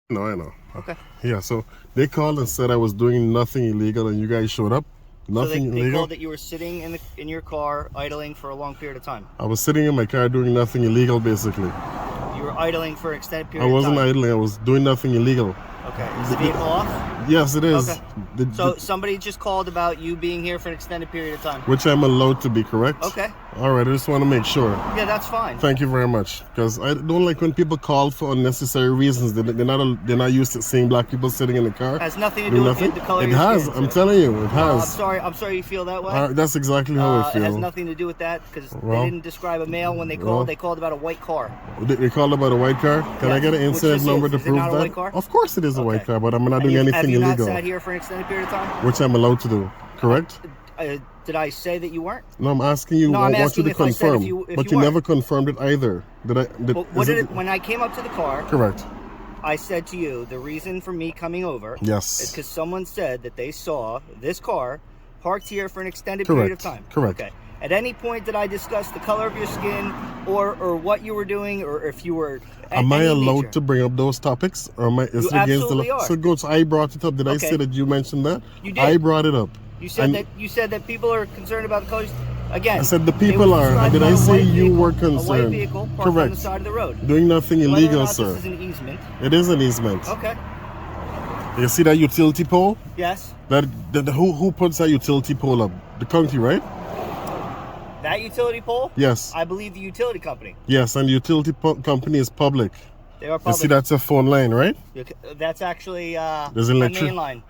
No, I know. Okay. Yeah, so they called and said I was doing nothing illegal and you guys showed up. Nothing So they illegal. called that you were sitting in your car idling for a long period of time. I was sitting in my car doing nothing illegal, basically. You were idling for an extended I period of wasn't time. idling. I was doing nothing illegal. Okay. Is the vehicle off? Yes, it is. Okay. So somebody just called about you being here for an extended period of time. Which I'm allowed to be, correct? Okay. All right, I just want to make sure. Yeah, that's fine. Thank you very much. Because I don't like when people call for unnecessary reasons. They're not used to seeing black people sitting in the car. Has nothing to doing do with nothing. the color It of your has. skin, I'm sir. telling you, it has. I'm sorry you feel that way. That's exactly how I It has feel. nothing to do with that because Well, they didn't describe a male when they called. well. They called about a white car. They called about a white car. Can I Yes. get an Which incident this number is. to Is it prove not a that? white car? Of course it is a white Okay. car, but I'm not doing Have anything you illegal. not sat here for an extended period of time? Which I'm allowed to do, correct? Did I say that you weren't? No, I'm asking you. No, I I'm want you asking to if I said confirm. if But you you weren't. never confirmed it either. Did I? But what did it, when I came up to the car, Correct. I said to you the reason for me coming over Yes. is because someone said that they saw this car parked here for an extended period of time. Correct. Okay. At any point did I discuss the color of your skin or what you were doing or if you were Am I any allowed nature? to bring up those topics, or am I? Is You it against the absolutely law? are. So good. So I brought it up. Did I Okay. say that you mentioned that? You did. I brought it up. You said that people are concerned about the colors. Again, I said the it people was are. described Did about I a say white you vehicle- were A white concerned? vehicle parked on Correct. the side of the road. Doing nothing Whether or illegal, not sir. This is an easement. It is an easement. Okay. You see that utility pole? Yes. Who puts that utility pole up? The county, right? That utility pole? Yes. I believe the utility company. Yes, and the utility company is public. They are You public. see, that's a phone line, right? That's actually There's a electric- main line.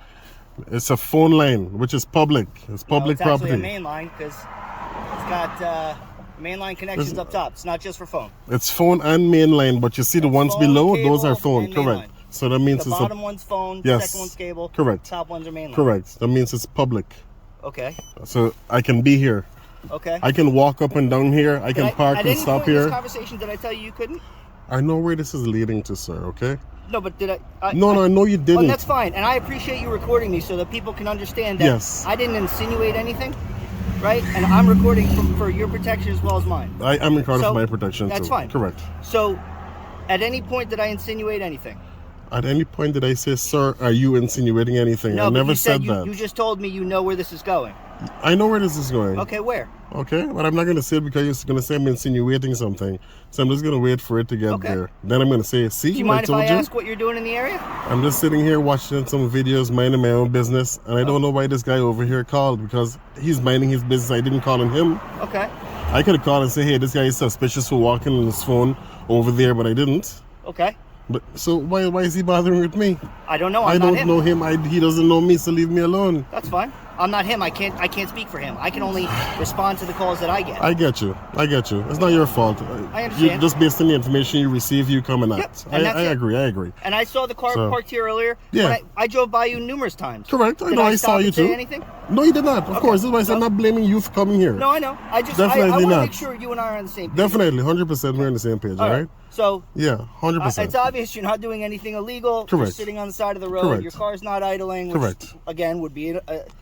It's a phone line, which is public. It's public it's property. actually a main line because it's got main line connections up top. It's not just for phone. It's phone and main line, but you see the ones phone, below, cable, those are phone. and main Correct. line. So that means The it's bottom one's phone. The Yes. second one's cable. Correct. Top ones are main line. correct. That means it's public. Okay. So I can be here. Okay. I can walk up and down here. I can park at and any stop point in this here. conversation, did I tell you couldn't? I know where this is leading to, sir. Okay. No, but did I? No, I know you Oh, didn't. that's fine, and I appreciate you recording me so that people can understand that Yes. I didn't insinuate anything, right? And I'm recording for your protection as well as mine. I am recording So, for my protection that's too. fine. Correct. So, at any point did I insinuate anything? At any point did I say, sir, are you insinuating anything? No, I but never you said that. you just told me you know where this is going. I know where this is going. Okay, where? Okay, but I'm not going to say it because you're going to say I'm insinuating something. So I'm just going to wait for it to get Okay. there. Then I'm going to say, see, Do you I mind if told I you. ask what you're doing in the area? I'm just sitting here watching some videos, minding my own business. And I don't know why this guy over here called because he's minding his business. I didn't call on him. Okay. I could have called and say, hey, this guy is suspicious for walking on his phone over there, but I didn't. Okay. But so why is he bothering with me? I don't know. I I'm not don't him. know him. He doesn't know me, so leave me alone. That's fine. I'm not him. I can't speak for him. I can only respond to the calls that I get. I get you. It's not your fault. I understand. Just based on the information you receive, you come and Yep, act. and that's I it. agree. And I saw the car So- parked here earlier. Yeah. When I drove by you numerous times. Correct. I Did know. I I stop saw you and say too. anything? No, you did not. Of course. That's why I said I'm not blaming you for coming here. No, I know. I just Definitely I want to not. make sure you and I are on the same page. Definitely, 100%. We're on the same page. All right. So Yeah, 100%. it's obvious you're not doing anything illegal. You're Correct. sitting on the side of the road. Correct. Your car's not idling. Which, Correct. Again, would be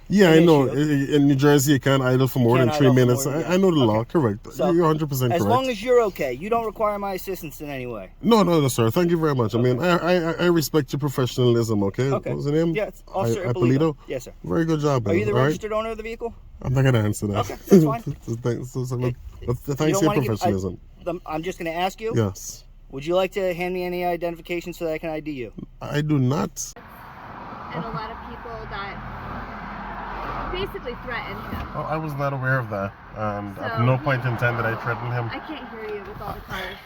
Yeah, I an know. issue. In New Jersey, you can't idle for more Can't than 3 idle for minutes. more than- I know the okay. law. Correct. So, You're 100% correct. As long as you're okay, you don't require my assistance in any way. No, sir. Thank you very much. I mean, I respect your professionalism. Okay. Okay. What was the name? Yeah, it's Officer Ippolito. Ippolito. Yes, sir. Very good job. Are man. you the All right? registered owner of the vehicle? I'm not gonna answer that. Okay, that's fine. Thanks You for don't your wanna give- professionalism. I'm just going to ask you. Yes. Would you like to hand me any identification so that I can ID you? I do not. And a lot of people that basically threaten him. Oh, I was not aware of that. And at So- no point in time did I threaten him. I can't hear you with all the cars.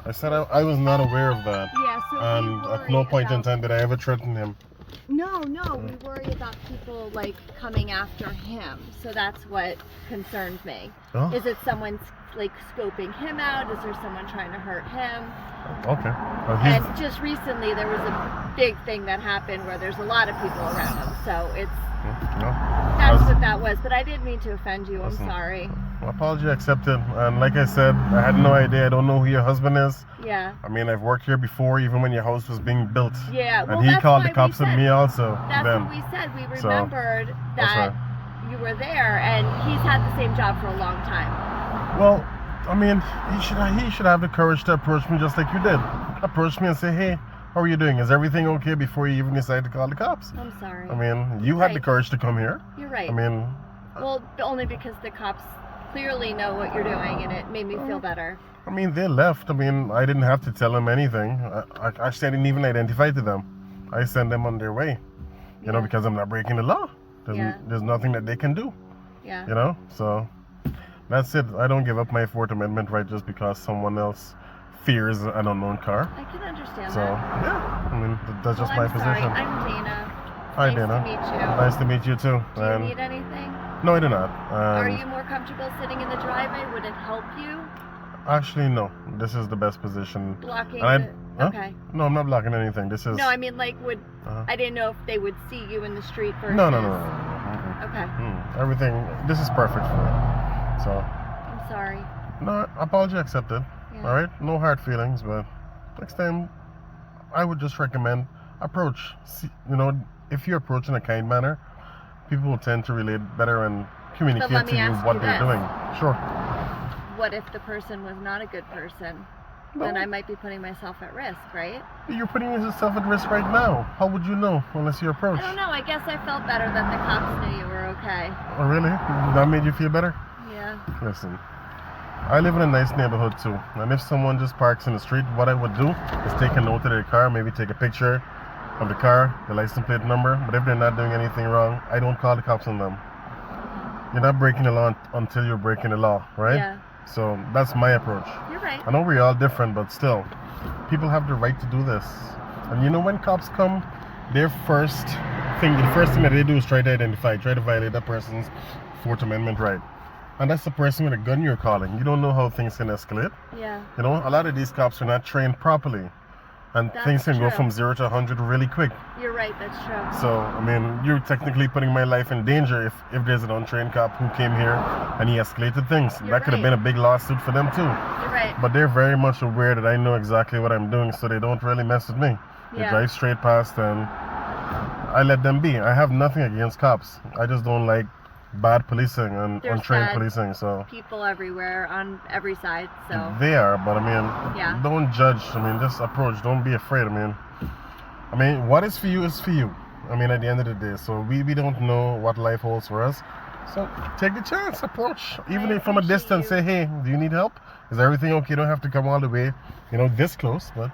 I said I was not aware of that. Yeah, so And we at no worry point in about- time did I ever threaten him. No, we worry about people like coming after him. So that's what concerns me. Oh, Is it someone's like scoping him out? Is there someone trying to hurt him? okay. Well, he's- And just recently there was a big thing that happened where there's a lot of people around him. So it's no. that's what that was. But I didn't mean to offend you. I'm Listen. sorry. Well, apology accepted. And like I said, I had no idea. I don't know who your husband is. Yeah. I mean, I've worked here before, even when your house was being built. Yeah. Well, And he that's called why the cops we on said, me also. That's then. what we said. We So, remembered that's that you were there, and he's had the same job for a long time. Well, I mean, he should have the courage to approach me just like you did. Approach me and say, hey, how are you doing? Is everything okay before you even decide to call the cops? I'm sorry. I mean, you had the courage to come here. You're right. I mean, well, only because the cops clearly know what you're doing, and it made me feel better. I mean, they left. I mean, I didn't have to tell them anything. I actually didn't even identify to them. I sent them on their way. You know, because I'm not breaking the law. There's nothing that they can do. Yeah. You know, so that's it. I don't give up my Fourth Amendment right just because someone else fears an unknown car. I can understand So, that. yeah, I mean, that's just my I'm sorry. position. I'm Dana. Hi, Nice Dana. to meet you. Nice to meet you too. Do you need anything? No, I do not. Are you more comfortable sitting in the driveway? Would it help you? Actually, no. This is the best position. Blocking Huh? Okay. No, I'm not blocking anything. This is... No, I mean, like, Uh-huh. I didn't know if they would see you in the street versus... No. Mm-mm. Okay. Everything... This is perfect for me. So... I'm sorry. No, apology accepted. Yeah. All right? No hard feelings, but next time, I would just recommend approach. See, you know, if you approach in a kind manner, people will tend to relate better and communicate let me to you ask what you they're this. doing. Sure. What if the person was not a good person? Then I might be putting myself at risk, right? You're putting yourself at risk right now. How would you know unless you approach? I don't know. I guess I felt better that the cops knew you were okay. Oh, really? That made you feel better? Yeah. Listen, I live in a nice neighborhood too. And if someone just parks in the street, what I would do is take a note of their car, maybe take a picture of the car, the license plate number. But if they're not doing anything wrong, I don't call the cops on them. You're not breaking the law until you're breaking the law, right? Yeah. So that's my approach. You're right. I know we're all different, but still, people have the right to do this. And you know, when cops come, the first thing that they do is try to violate that person's Fourth Amendment right. And that's the person with a gun you're calling. You don't know how things can escalate. Yeah. You know, a lot of these cops are not trained properly. And That's things can go true. from 0 to 100 really quick. You're right. That's true. So, I mean, you're technically putting my life in danger if there's an untrained cop who came here and he escalated things. You're That could have right. been a big lawsuit for them too. You're right. But they're very much aware that I know exactly what I'm doing, so they don't really mess with me. They Yeah. drive straight past and I let them be. I have nothing against cops. I just don't like bad policing and There's untrained bad policing. So People everywhere on every side. So they are, but I mean, Yeah. don't judge. I mean, just approach. Don't be afraid. I mean, what is for you is for you. I mean, at the end of the day, so we don't know what life holds for us. So take the chance, approach. Even if from a appreciate distance, you. say, hey, do you need help? Is everything okay? You don't have to come all the way, you know, this close, but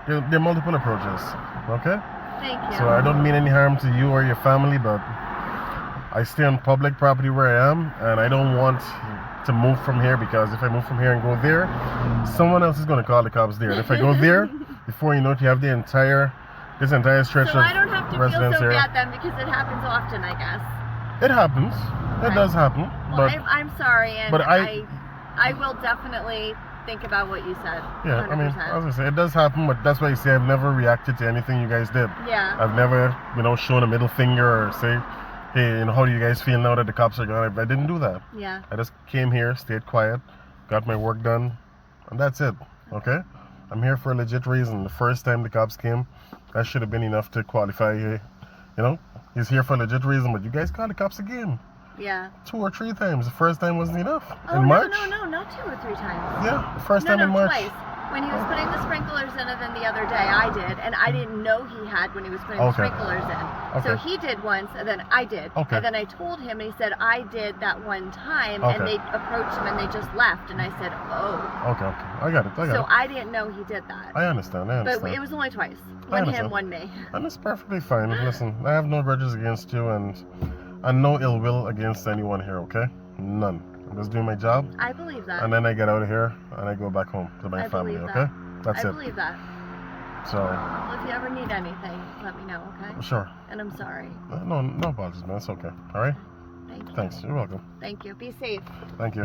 there are multiple approaches, okay? thank you. So I don't mean any harm to you or your family, but I stay on public property where I am, and I don't want to move from here, because if I move from here and go there, someone else is going to call the cops there. And if I go there, before you know it, you have this entire stretch So of I don't have to feel residence so here. bad then, because it happens often, I guess. It happens. It Right. does happen. Well, But I'm sorry, and but I will definitely think about what you said. yeah, 100%. I mean, as I say, it does happen, but that's why you say I've never reacted to anything you guys did. Yeah. I've never, shown a middle finger or say, hey, how do you guys feel now that the cops are gone? I didn't do that. Yeah. I just came here, stayed quiet, got my work done, and that's it. Okay? I'm here for a legit reason. The first time the cops came, that should have been enough to qualify. He's here for a legit reason, but you guys called the cops again. Yeah. 2 or 3 times. The first time wasn't enough. Oh, In March? no, not 2 or 3 times. Yeah, the first No, time in March. twice. When he was putting the sprinklers in, and then the other day I did, and I didn't know he had when he was putting the Okay. sprinklers in. So Okay. he did once, and then I did. Okay. And then I told him, and he said, I did that one time, Okay. and they approached him and they just left, and I said, oh. Okay. I got it. So I didn't know he did that. I understand. But it was only twice. I One understand. him, one me. And it's perfectly fine. Listen, I have no grudges against you, and no ill will against anyone here, okay? None. I'm just doing my job, I believe that. and then I get out of here, and I go back home to my I family, believe okay? that. That's I it. believe that. So, Well, if you ever need anything, let me know, okay? sure. And I'm sorry. No apologies, man. It's okay. All right? Thank you. Thanks. You're welcome. Thank you. Be safe. Thank you.